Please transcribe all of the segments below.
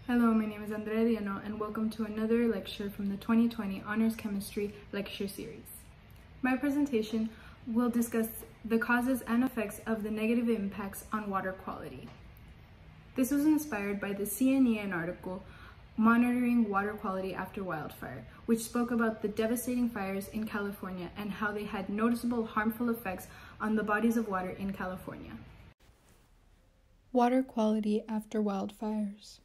Hello, my name is Andrea and welcome to another lecture from the 2020 Honors Chemistry Lecture Series. My presentation will discuss the causes and effects of the negative impacts on water quality. This was inspired by the CNN article, Monitoring Water Quality After Wildfire, which spoke about the devastating fires in California and how they had noticeable harmful effects on the bodies of water in California. Water quality after wildfires.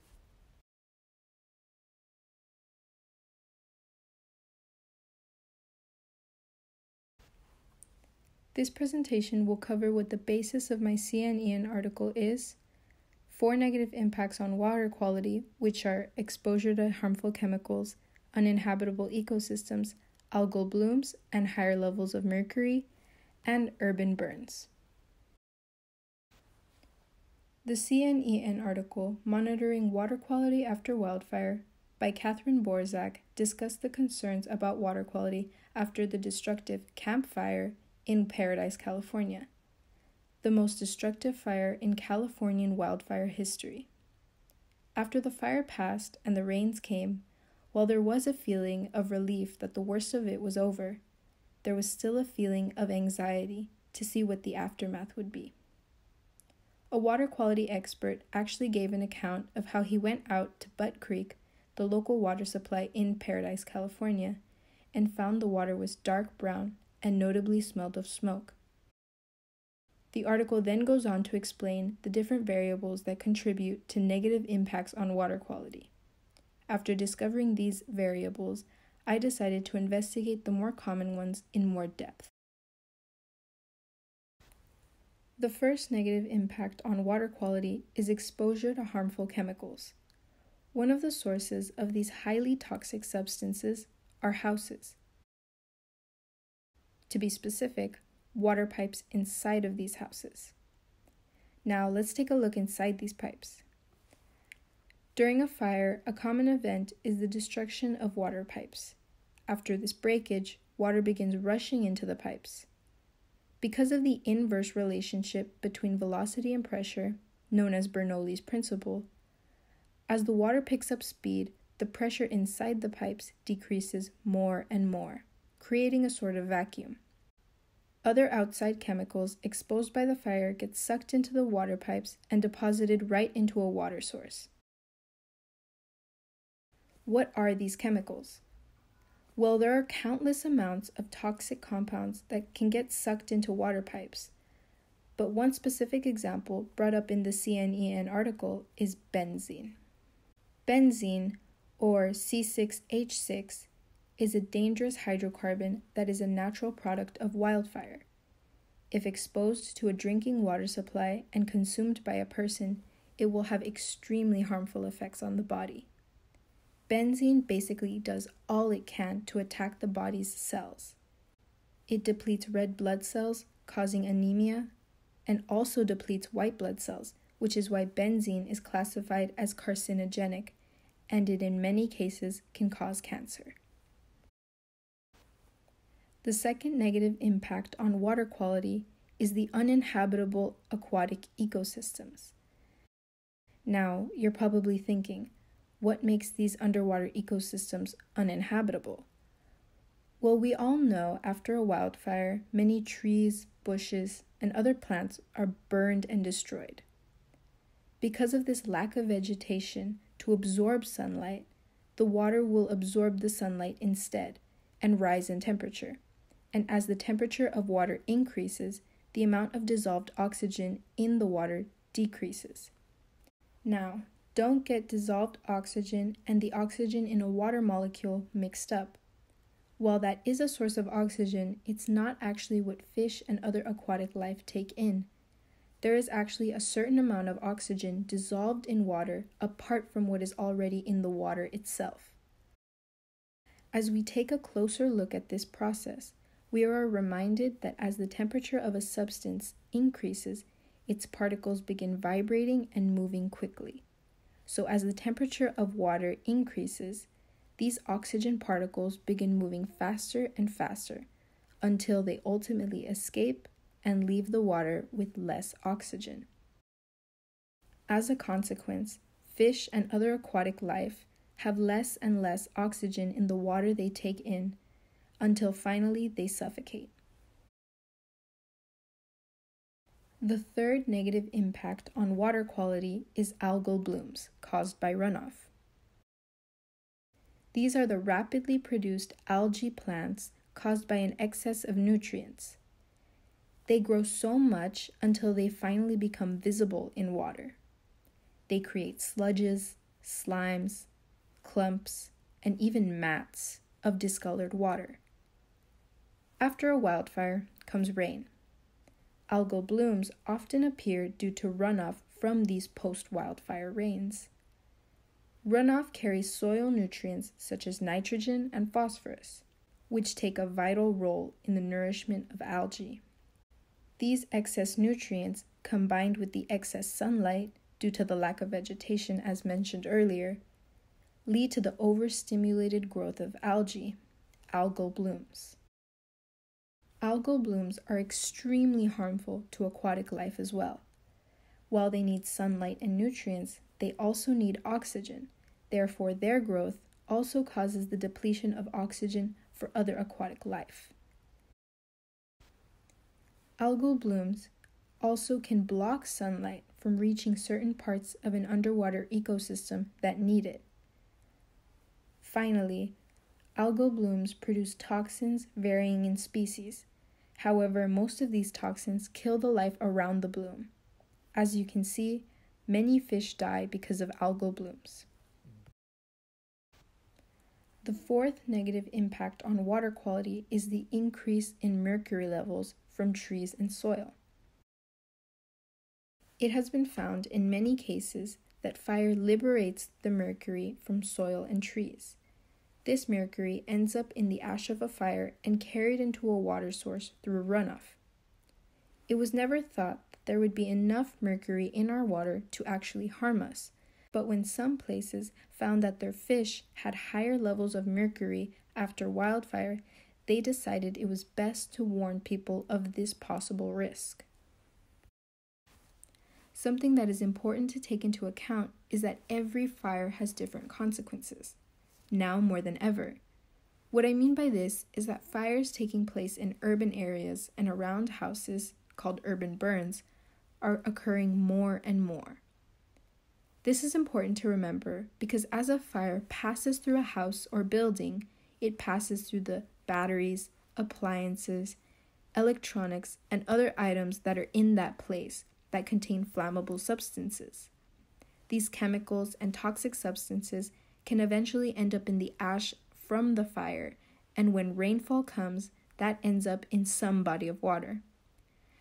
This presentation will cover what the basis of my CNN article is, 4 negative impacts on water quality, which are exposure to harmful chemicals, uninhabitable ecosystems, algal blooms, and higher levels of mercury, and urban burns. The CNN article, Monitoring Water Quality After Wildfire, by Catherine Borzak, discussed the concerns about water quality after the destructive Camp Fire in Paradise, California, the most destructive fire in Californian wildfire history. After the fire passed and the rains came, while there was a feeling of relief that the worst of it was over, there was still a feeling of anxiety to see what the aftermath would be. A water quality expert actually gave an account of how he went out to Butt Creek, the local water supply in Paradise, California, and found the water was dark brown and notably smelled of smoke. The article then goes on to explain the different variables that contribute to negative impacts on water quality. After discovering these variables, I decided to investigate the more common ones in more depth. The first negative impact on water quality is exposure to harmful chemicals. One of the sources of these highly toxic substances are houses. To be specific, water pipes inside of these houses. Now let's take a look inside these pipes. During a fire, a common event is the destruction of water pipes. After this breakage, water begins rushing into the pipes. Because of the inverse relationship between velocity and pressure, known as Bernoulli's principle, as the water picks up speed, the pressure inside the pipes decreases more and more, creating a sort of vacuum. Other outside chemicals exposed by the fire get sucked into the water pipes and deposited right into a water source. What are these chemicals? Well, there are countless amounts of toxic compounds that can get sucked into water pipes, but one specific example brought up in the CNN article is benzene. Benzene, or C6H6, is a dangerous hydrocarbon that is a natural product of wildfire. If exposed to a drinking water supply and consumed by a person, it will have extremely harmful effects on the body. Benzene basically does all it can to attack the body's cells. It depletes red blood cells, causing anemia, and also depletes white blood cells, which is why benzene is classified as carcinogenic, and it in many cases can cause cancer. The second negative impact on water quality is the uninhabitable aquatic ecosystems. Now, you're probably thinking, what makes these underwater ecosystems uninhabitable? Well, we all know after a wildfire, many trees, bushes, and other plants are burned and destroyed. Because of this lack of vegetation to absorb sunlight, the water will absorb the sunlight instead and rise in temperature. And as the temperature of water increases, the amount of dissolved oxygen in the water decreases. Now, don't get dissolved oxygen and the oxygen in a water molecule mixed up. While that is a source of oxygen, it's not actually what fish and other aquatic life take in. There is actually a certain amount of oxygen dissolved in water apart from what is already in the water itself. As we take a closer look at this process, we are reminded that as the temperature of a substance increases, its particles begin vibrating and moving quickly. So as the temperature of water increases, these oxygen particles begin moving faster and faster until they ultimately escape and leave the water with less oxygen. As a consequence, fish and other aquatic life have less and less oxygen in the water they take in until finally they suffocate. The third negative impact on water quality is algal blooms caused by runoff. These are the rapidly produced algae plants caused by an excess of nutrients. They grow so much until they finally become visible in water. They create sludges, slimes, clumps, and even mats of discolored water. After a wildfire comes rain. Algal blooms often appear due to runoff from these post-wildfire rains. Runoff carries soil nutrients such as nitrogen and phosphorus, which take a vital role in the nourishment of algae. These excess nutrients, combined with the excess sunlight due to the lack of vegetation as mentioned earlier, lead to the overstimulated growth of algae, algal blooms. Algal blooms are extremely harmful to aquatic life as well. While they need sunlight and nutrients, they also need oxygen. Therefore, their growth also causes the depletion of oxygen for other aquatic life. Algal blooms also can block sunlight from reaching certain parts of an underwater ecosystem that need it. Finally, algal blooms produce toxins varying in species. However, most of these toxins kill the life around the bloom. As you can see, many fish die because of algal blooms. The fourth negative impact on water quality is the increase in mercury levels from trees and soil. It has been found in many cases that fire liberates the mercury from soil and trees. This mercury ends up in the ash of a fire and carried into a water source through runoff. It was never thought that there would be enough mercury in our water to actually harm us, but when some places found that their fish had higher levels of mercury after wildfire, they decided it was best to warn people of this possible risk. Something that is important to take into account is that every fire has different consequences. Now more than ever. What I mean by this is that fires taking place in urban areas and around houses, called urban burns, are occurring more and more. This is important to remember because as a fire passes through a house or building, it passes through the batteries, appliances, electronics, and other items that are in that place that contain flammable substances. These chemicals and toxic substances can eventually end up in the ash from the fire, and when rainfall comes, that ends up in some body of water.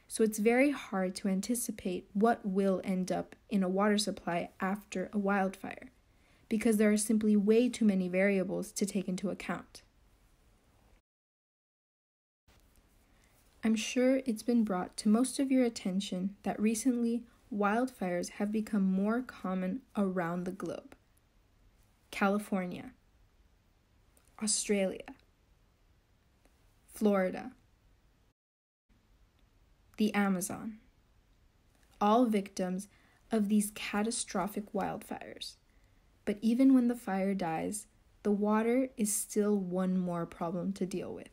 So it's very hard to anticipate what will end up in a water supply after a wildfire, because there are simply way too many variables to take into account. I'm sure it's been brought to most of your attention that recently wildfires have become more common around the globe. California, Australia, Florida, the Amazon, all victims of these catastrophic wildfires. But even when the fire dies, the water is still one more problem to deal with.